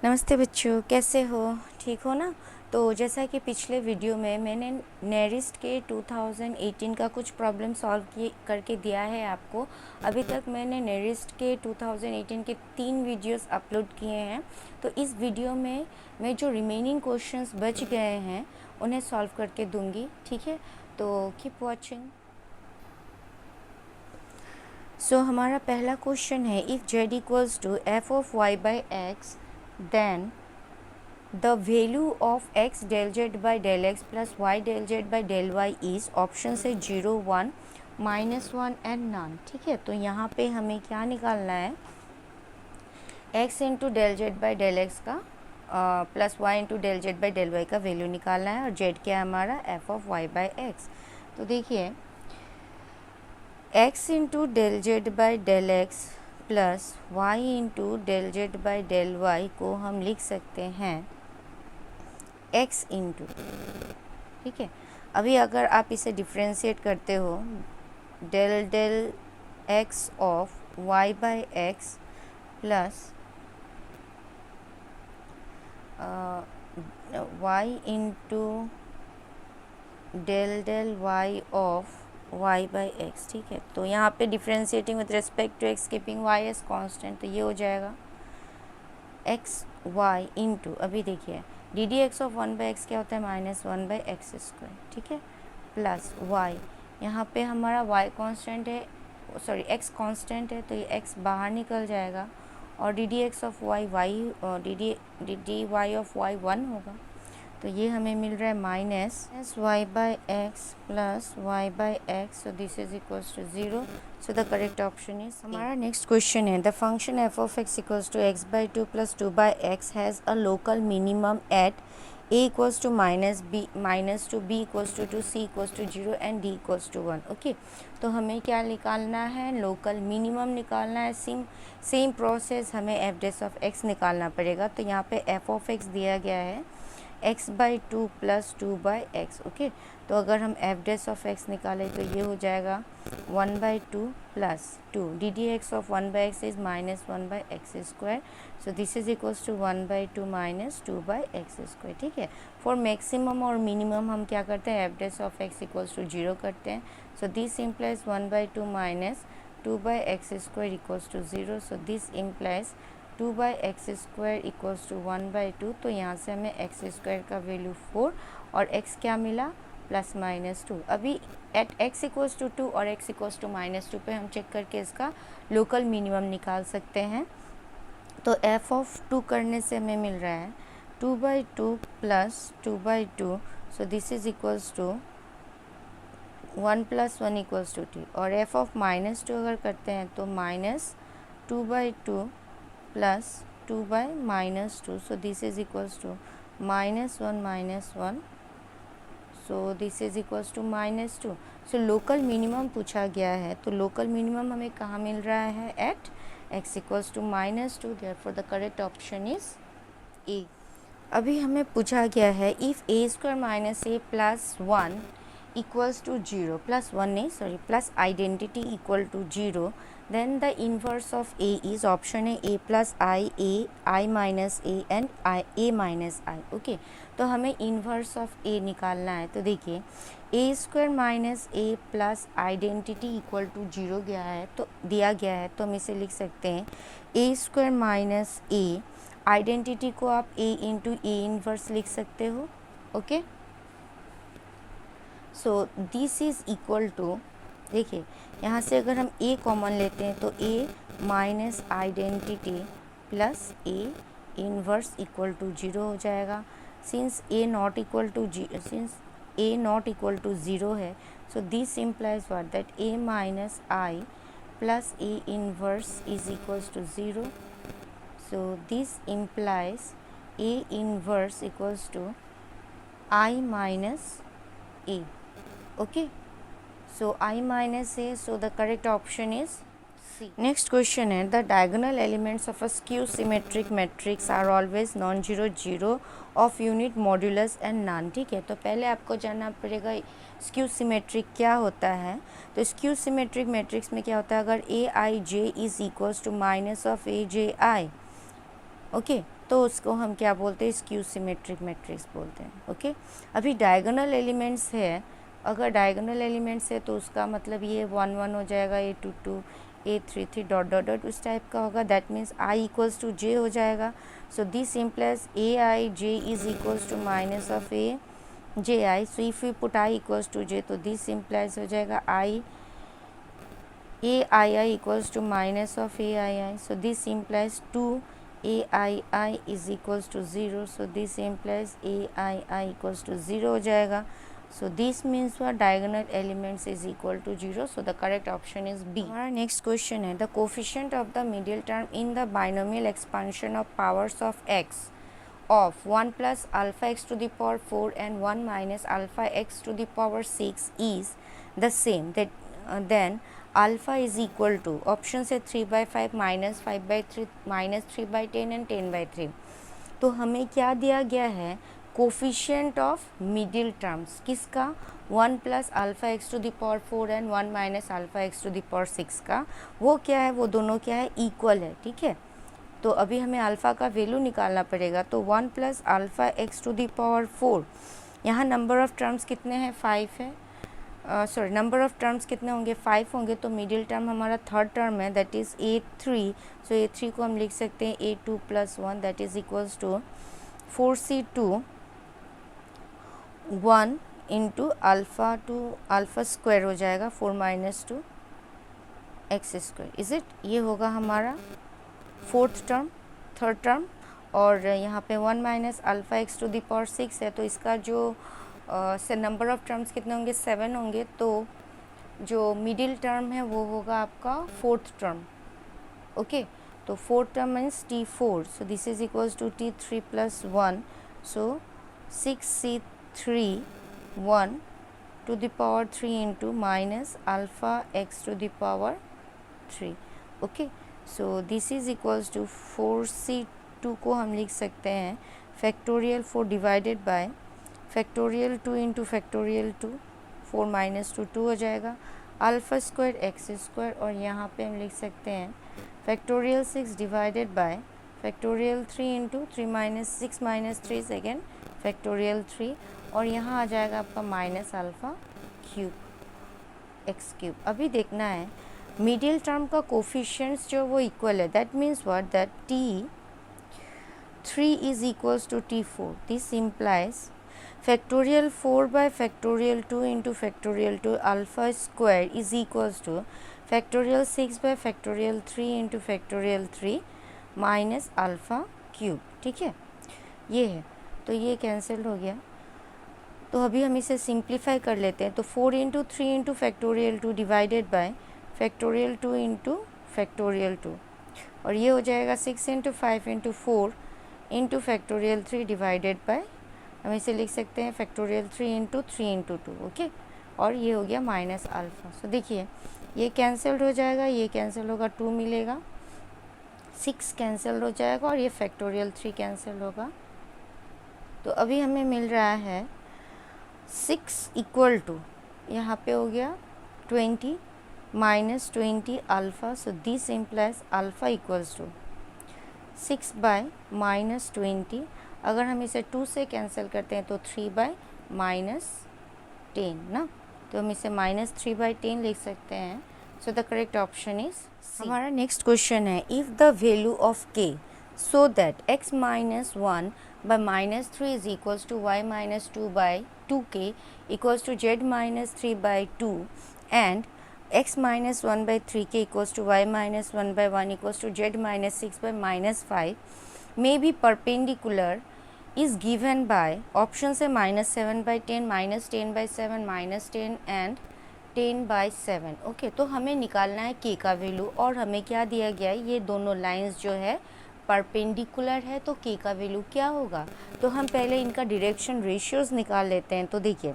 नमस्ते बच्चों, कैसे हो? ठीक हो ना? तो जैसा कि पिछले वीडियो में मैंने नेरिस्ट के 2018 का कुछ प्रॉब्लम सॉल्व करके दिया है आपको। अभी तक मैंने नेरिस्ट के 2018 के 3 वीडियोस अपलोड किए हैं। तो इस वीडियो में मैं जो रिमेनिंग क्वेश्चंस बच गए हैं उन्हें सॉल्व करके दूंगी, ठीक है? तो कीप वॉचिंग। सो हमारा पहला क्वेश्चन है, if z equals to f of y by x then the value of x del z by del x plus y del z by del y is option से 0, 1, -1 and none. ठीक है, तो यहाँ पे हमें क्या निकालना है? x into del z by del x का plus y into del z by del y का वैल्यू निकालना है, और z क्या है हमारा? f of y by x. तो देखिए x into del z by del x plus y into del z by del y को हम लिख सकते हैं x इंटू, ठीक है। अभी अगर आप इसे डिफ्रेंशिएट करते हो, del del x of y by x plus y into del del y of y by x, ठीक है। तो यहाँ पे differentiating with respect to x keeping y as constant, तो ये हो जाएगा x y इंटू, अभी देखिए d d x of 1 by x क्या होता है? -1 बाई एक्स स्क्वायर, ठीक है, प्लस y, यहाँ पे हमारा y कांस्टेंट है, सॉरी x कांस्टेंट है, तो ये x बाहर निकल जाएगा, और d d x of y d d y of y 1 होगा। तो ये हमें मिल रहा है minus y by x plus y by x, so this is equals to 0। So the correct option is. हमारा नेक्स्ट क्वेश्चन है, the function f of x equals to x by 2 plus 2 by x has a local minimum at a equals to minus two, b equals to 2, c equals to 0 and d equals to 1। Okay, तो हमें क्या निकालना है? Local minimum निकालना है। Same process हमें f dash of x निकालना पड़ेगा। तो यहाँ पे एफ ऑफ एक्स दिया गया है x by 2 plus 2 by x. Okay, तो अगर हम एफ डेस ऑफ एक्स निकालें तो ये हो जाएगा 1 by 2 plus 2, d d x of 1 by x is -1 by x square, so this is equals to 1 by 2 minus 2 by x square, ठीक है। फॉर मैक्सिमम और मिनिमम हम क्या करते हैं? F dash of x equals to 0 करते हैं। So this implies 1 by 2 minus 2 by x square equals to 0, so this implies 2 by x square equals to 1 by 2। तो यहाँ से हमें एक्स स्क्वायर का वैल्यू 4 और x क्या मिला? +-2। अभी एट x इक्वल्स टू 2 और x इक्वल्स टू -2 पे हम चेक करके इसका लोकल मिनिमम निकाल सकते हैं। तो f ऑफ 2 करने से हमें मिल रहा है 2 by 2 plus 2 by 2, so this is equals to 1 + 1 equals to 2, और f ऑफ -2 अगर करते हैं तो -2 by 2 plus 2 by -2, so this is equals to -1, so this is equals to -2। So local minimum पूछा गया है, तो लोकल मिनिमम हमें कहाँ मिल रहा है? At x equals to -2, therefore the correct option is A. अभी हमें पूछा गया है, if a square minus a plus 1 equals to 0, plus identity equal to 0, then the inverse of a is option है a plus I minus a and a minus I। Okay, तो हमें inverse of a निकालना है। तो देखिए a square minus a plus identity equal to 0 दिया गया है, तो हम इसे लिख सकते हैं a square minus a, identity को आप a इंटू a इन्वर्स लिख सकते हो। Okay, so this is equal to, देखिए यहाँ से अगर हम a कॉमन लेते हैं तो a minus identity plus a inverse equal to 0 हो जाएगा। Since a not equal to 0 है, so this implies what? That a minus i plus a inverse is equals to 0, so this implies a inverse equals to i minus a। Okay, so I minus a, so the correct option is C। Next question है, the diagonal elements of a skew symmetric matrix are always non-zero, 0 of unit modulus and none। ठीक है, तो पहले आपको जानना पड़ेगा skew symmetric क्या होता है। तो स्क्यू सिमेट्रिक मैट्रिक्स में क्या होता है? अगर a i j is equals to minus of a j i, okay, तो उसको हम क्या बोलते हैं, स्क्यू सिमेट्रिक मैट्रिक्स बोलते हैं। ओके, अभी डायगोनल एलिमेंट्स है, अगर डायगोनल एलिमेंट्स है तो उसका मतलब ये 1 1 हो जाएगा, ये 2 2, ए 3 3 डॉट डॉट डॉट उस टाइप का होगा। That means i equals to j हो जाएगा। So this implies A i j is equals to minus of a j i. So if you put i equals to j, तो this implies हो जाएगा i a I I equals to minus of a I i. So this implies 2 a I i is equals to 0। So this implies A I I equals to 0 हो जाएगा। So this means what, diagonal elements is equal to 0. So the correct option is B. हमारा next question है, the coefficient of the middle term in the binomial expansion of powers of x of 1 plus alpha x to the power 4 and 1 minus alpha x to the power 6 is the same. That then alpha is equal to, option से 3/5 minus 5/3 minus 3/10 and 10/3। तो हमें क्या दिया गया है, coefficient of middle terms किसका, 1 plus alpha x to the power 4 and 1 minus alpha x to the power 6 का, वो क्या है, वो दोनों क्या है, इक्वल है। ठीक है, तो अभी हमें अल्फ़ा का वैल्यू निकालना पड़ेगा। तो 1 plus alpha x to the power 4, यहाँ नंबर ऑफ़ टर्म्स कितने हैं, 5 है। सॉरी, नंबर ऑफ़ टर्म्स कितने होंगे, 5 होंगे। तो मिडिल टर्म हमारा थर्ड टर्म है, दैट इज़ A3। सो A3 को हम लिख सकते हैं A2 + 1, that is equals to 4C2 1 into alpha square हो जाएगा 4 minus 2 x square. Is it, ये होगा हमारा फोर्थ टर्म, थर्ड टर्म। और यहाँ पे 1 minus alpha x to the power 6 है, तो इसका जो से नंबर ऑफ़ टर्म्स कितने होंगे, 7 होंगे। तो जो मिडिल टर्म है वो होगा आपका फोर्थ टर्म। ओके, तो fourth term means T4। So this is equals to T3 + 1। सो 6C3 1 to the power 3 into minus alpha x to the power 3। Okay, so this is equals to 4C2 को हम लिख सकते हैं factorial 4 divided by factorial 2 into factorial 2, 4 minus 2 2 हो जाएगा, alpha square x square. और यहाँ पे हम लिख सकते हैं factorial 6 divided by factorial 3 into 3 minus 6 minus 3 second factorial 3। और यहाँ आ जाएगा आपका minus alpha cube x cube. अभी देखना है मिडिल टर्म का कोफिशिएंट्स जो वो इक्वल है, that means what, that T3 is equals to T4। This implies factorial 4 by factorial 2 into factorial 2 alpha square is equals to factorial 6 by factorial 3 into factorial 3 minus alpha cube. ठीक है, ये है, तो ये cancel हो गया। तो अभी हम इसे सिंप्लीफाई कर लेते हैं। तो 4 into 3 into factorial 2 divided by factorial 2 into factorial 2, और ये हो जाएगा 6 into 5 into 4 into factorial 3 divided by, हम इसे लिख सकते हैं फैक्टोरियल 3 इंटू 3 इंटू 2। ओके, और ये हो गया माइनस अल्फ़ा। सो देखिए ये कैंसल्ड हो जाएगा, ये कैंसिल होगा, 2 मिलेगा, 6 कैंसिल हो जाएगा, और ये फैक्टोरियल 3 कैंसिल होगा। तो अभी हमें मिल रहा है 6 इक्वल टू, यहाँ पे हो गया 20 minus 20 alpha. So this implies alpha equals to 6 by minus 20। अगर हम इसे 2 से कैंसिल करते हैं तो 3 बाय माइनस 10 ना, तो हम इसे माइनस 3 बाय 10 लिख सकते हैं। So the correct option is C. हमारा नेक्स्ट क्वेश्चन है, if the value of k so that x minus 1 by minus 3 is equals to y minus 2 by 2k equals to z minus 3 by 2 and x minus 1 by 3k equals to y minus 1 by 1 equals to z minus 6 by minus 5 may be perpendicular is given by option से minus 7 by 10, minus 10 by 7, minus 10 and 10 by 7। Okay, तो हमें निकालना है k का value, और हमें क्या दिया गया है, ये दोनों लाइंस जो है परपेंडिकुलर है, तो k का वैल्यू क्या होगा। तो हम पहले इनका डायरेक्शन रेशियोज़ निकाल लेते हैं। तो देखिए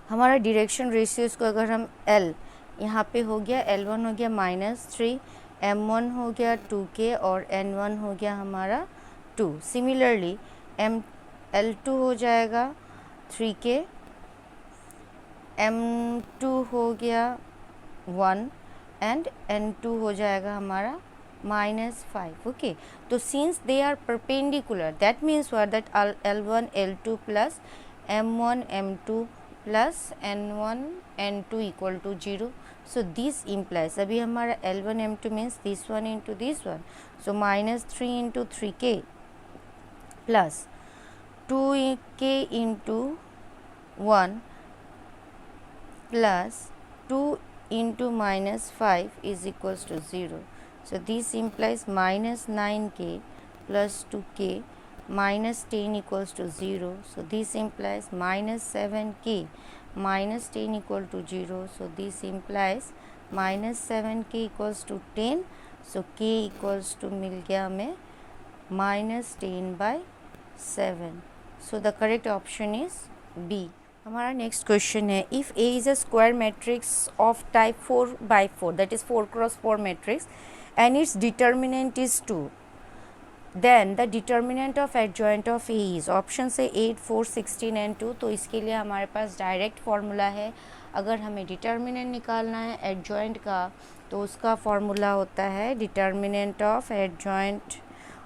हमारा डायरेक्शन रेशियोज़ को अगर हम L यहाँ पे हो गया, L1 हो गया -3, M1 हो गया 2k और N1 हो गया हमारा 2। सिमिलरली L2 हो जाएगा 3k, M2 हो गया 1 एंड N2 हो जाएगा हमारा -5. ओके, तो since they are perpendicular that means what that L1 L2 plus M1 M2 plus N1 N2 equal to 0. So this implies अभी हमारा L1 M2 means this one into this one, so -3 into 3k plus 2k into 1 plus 2 into -5 is equals to 0. So this implies -9k plus 2k minus 10 equals to 0. So this implies -7k minus 10 equal to 0. So this implies -7k equals to 10. So k equals to मिल गया हमें -10/7. So the correct option is B. हमारा next question है, if A is a square matrix of type 4x4 that is 4x4 matrix and its determinant is 2, then the determinant of adjoint of A is option से 8, 4, 16 and 2. तो इसके लिए हमारे पास direct formula है. अगर हमें determinant निकालना है एडजॉइंट का तो उसका फार्मूला होता है determinant of adjoint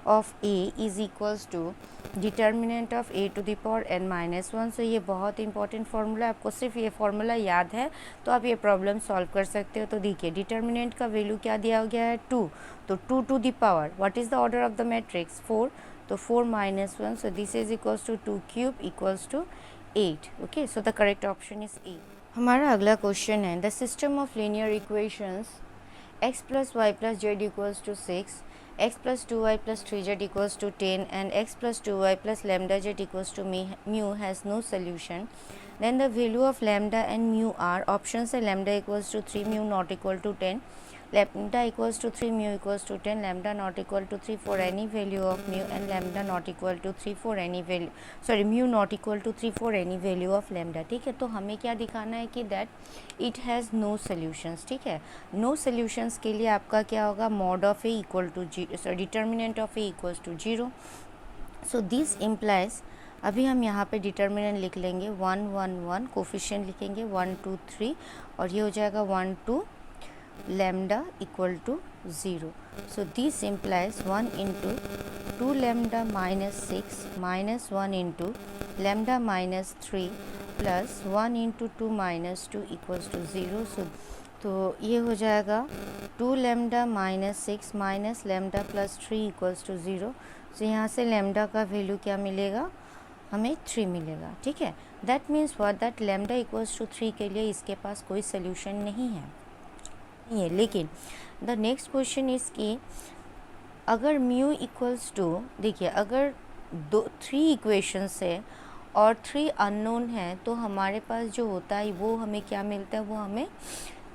of A is equals to determinant of A to the power n-1. सो ये बहुत इंपॉर्टेंट फार्मूला है, आपको सिर्फ ये फार्मूला याद है तो आप ये प्रॉब्लम सॉल्व कर सकते हो. तो देखिए डिटर्मिनेंट का वैल्यू क्या दिया गया है 2, तो 2 to the power what is the order of the matrix 4, तो 4 - 1, so this is equals to 2 cube equals to 8. Okay, so the correct option is A. हमारा अगला क्वेश्चन है, the system of linear equations x plus y plus z equals to 6, x plus 2y plus 3z equals to 10 and x plus 2y plus lambda z equals to mu has no solution. Then the value of lambda and mu are options are lambda equals to 3, mu not equal to 10, lambda equals to 3, mu equals to 10, lambda not equal to 3 for any value of mu and lambda not equal to 3 for any value, sorry mu not equal to 3 for any value of lambda. ठीक है, तो हमें क्या दिखाना है कि that it has no solutions. ठीक है, नो सॉल्यूशंस के लिए आपका क्या होगा, mod of A equal to determinant of A equals to 0. So this implies अभी हम यहाँ पे डिटर्मिनेंट लिख लेंगे 1 1 1, कोफिशिएंट लिखेंगे 1 2 3 और ये हो जाएगा 1 2 lambda equal to 0. So this implies 1 into 2 lambda minus 6 minus 1 into lambda minus 3 plus 1 into 2 minus 2 equals to 0. So तो ये हो जाएगा 2 lambda minus 6 minus lambda plus 3 equals to 0. So यहाँ से lambda का वैल्यू क्या मिलेगा, हमें 3 मिलेगा. ठीक है, that means what that lambda equals to 3 के लिए इसके पास कोई सोल्यूशन नहीं है. लेकिन द नेक्स्ट क्वेश्चन इज़ कि अगर म्यू इक्वल्स टू, देखिए अगर 3 इक्वेशंस है और 3 अननोन है तो हमारे पास जो होता है वो हमें क्या मिलता है, वो हमें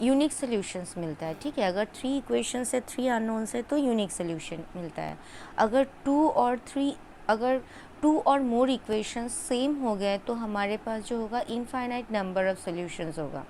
यूनिक सोल्यूशंस मिलता है. ठीक है, अगर 3 इक्वेशंस है 3 अननोन है तो यूनिक सोल्यूशन मिलता है. अगर 2 और मोर इक्वेशंस सेम हो गए तो हमारे पास जो होगा इनफाइनाइट नंबर ऑफ सोल्यूशंस होगा.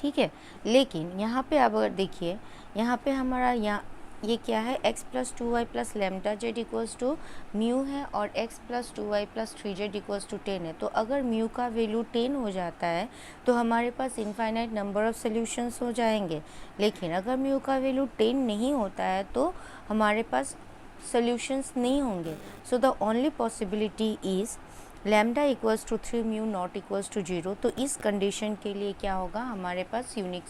ठीक है, लेकिन यहाँ पे अब अगर देखिए यहाँ पे हमारा ये क्या है, x plus 2y plus lambda z equals to mu है और x plus 2y plus 3z equals to 10 है. तो अगर म्यू का वैल्यू 10 हो जाता है तो हमारे पास इनफाइनाइट नंबर ऑफ सोल्यूशंस हो जाएंगे. लेकिन अगर म्यू का वैल्यू 10 नहीं होता है तो हमारे पास सोल्यूशंस नहीं होंगे. So the only possibility is lambda equals to 3 mu not equals to 0. तो इस कंडीशन के लिए क्या होगा, हमारे पास यूनिक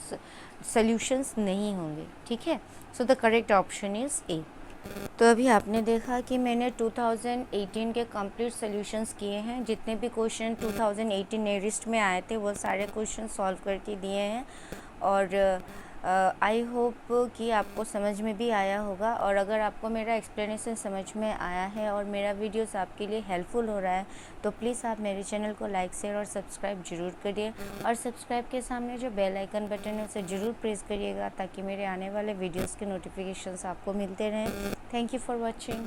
सोल्यूशंस नहीं होंगे. ठीक है, सो the correct option is a. तो अभी आपने देखा कि मैंने 2018 के कंप्लीट सोल्यूशंस किए हैं. जितने भी क्वेश्चन 2018 नेरिस्ट में आए थे वो सारे क्वेश्चन सॉल्व करके दिए हैं और आई होप कि आपको समझ में भी आया होगा. और अगर आपको मेरा एक्सप्लेनेशन समझ में आया है और मेरा वीडियोस आपके लिए हेल्पफुल हो रहा है तो प्लीज़ आप मेरे चैनल को लाइक शेयर और सब्सक्राइब ज़रूर करिए. और सब्सक्राइब के सामने जो बेल आइकन बटन है उसे ज़रूर प्रेस करिएगा ताकि मेरे आने वाले वीडियोज़ के नोटिफिकेशंस आपको मिलते रहें. Thank you for watching.